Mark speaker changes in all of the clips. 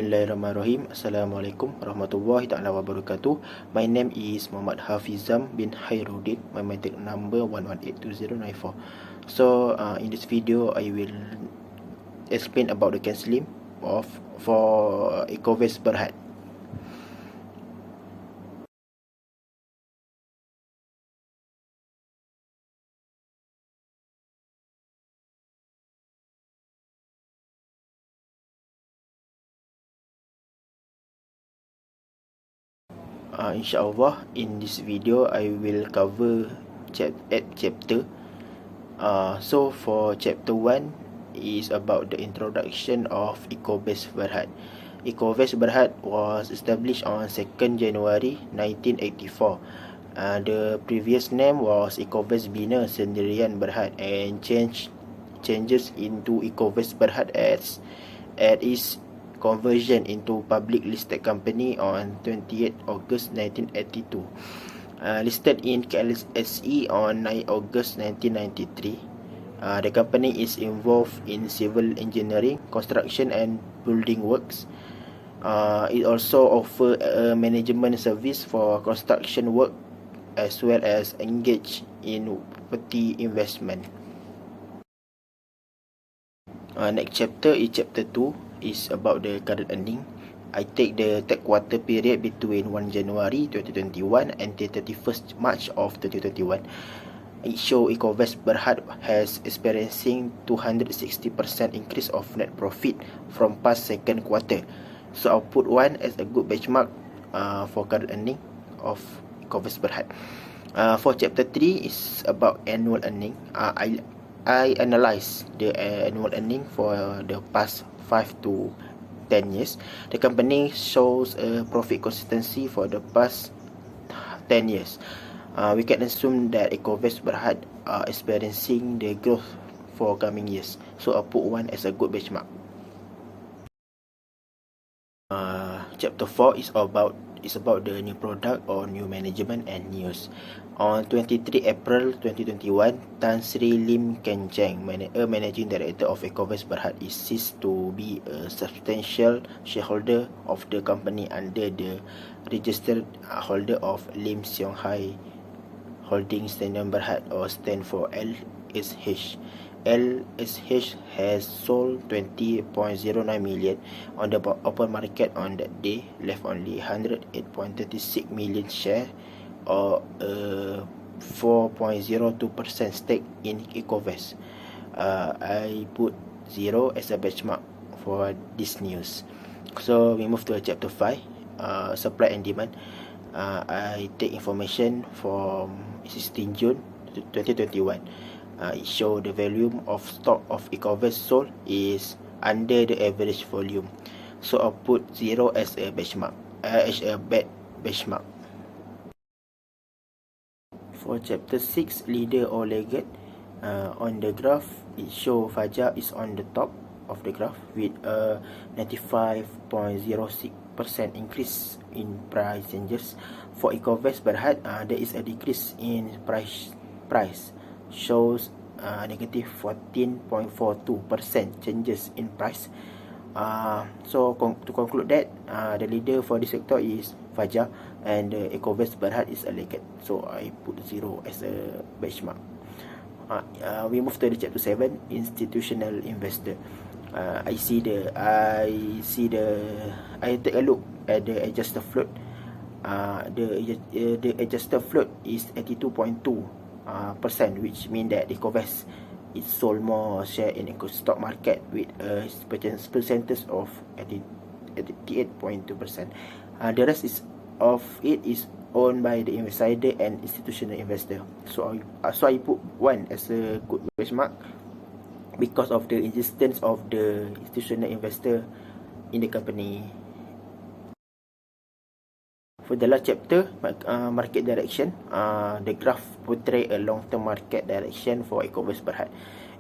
Speaker 1: Bismillahirrahmanirrahim. Assalamualaikum warahmatullahi ta'ala wabarakatuh. My name is Muhammad Hafizam bin Khairuddin. My matric number 1182094. So in this video I will explain about the cancelling for Ekovest Berhad. InsyaAllah in this video I will cover chapter. So for chapter 1 is about the introduction of Ekovest Berhad. Ekovest Berhad was established on 2nd January 1984. The previous name was Ekovest Bina Sendirian Berhad and changes into Ekovest Berhad as its conversion into public listed company on 28 August 1982. Listed in KLSE on 9 August 1993. The company is involved in civil engineering, construction and building works. It also offers a management service for construction work as well as engage in property investment. Next chapter is chapter 2. Is about the current earning. I take the third quarter period between 1 January 2021 and the 31st March of 2021. It shows Ekovest Berhad has experiencing 260% increase of net profit from past second quarter. So I'll put one as a good benchmark for current earning of Ekovest Berhad. For chapter 3 is about annual earning. I analyze the annual earning for the past 5 to 10 years. The company shows a profit consistency for the past 10 years. We can assume that Ekovest Berhad are experiencing the growth for coming years. So I'll put one as a good benchmark. Chapter 4 is about the new product or new management and news. On 23 April 2021, Tan Sri Lim Ken Cheng, managing director of Ekovest Berhad, is ceased to be a substantial shareholder of the company under the registered holder of Lim Seong Hai Holdings Standard Berhad, or stand for LSH. LSH has sold 20.09 million on the open market on that day, left only 108.36 million share or 4.02% stake in Ekovest. I put 0 as a benchmark for this news. So we move to chapter 5, supply and demand. I take information from 16 June 2021. It shows the volume of stock of Ekovest sold is under the average volume. So I'll put 0 as a benchmark, bad benchmark. For chapter 6, leader or laggard, on the graph it shows Fajar is on the top of the graph with a 95.06% increase in price changes. For Ekovest Berhad, there is a decrease in price. Shows negative 14.42% changes in price. So to conclude that the leader for this sector is Fajar and the Ekovest Berhad is a laggard. So I put 0 as a benchmark. We move to the chapter 7, institutional investor. I take a look at the adjusted float. The adjusted float is 82.2%, which means that Ekovest is sold more share in the stock market with a percentage of 88.2%. The rest of it is owned by the insider and institutional investor. So I put 1 as a good benchmark because of the existence of the institutional investor in the company. For the last chapter, market direction, the graph portrays a long-term market direction for Ekovest Berhad.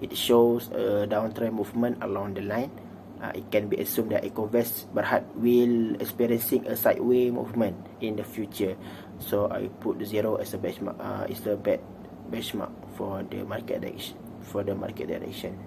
Speaker 1: It shows a downtrend movement along the line. It can be assumed that Ekovest Berhad will experiencing a sideways movement in the future. So I put 0 as a benchmark. It's a bad benchmark for the market direction.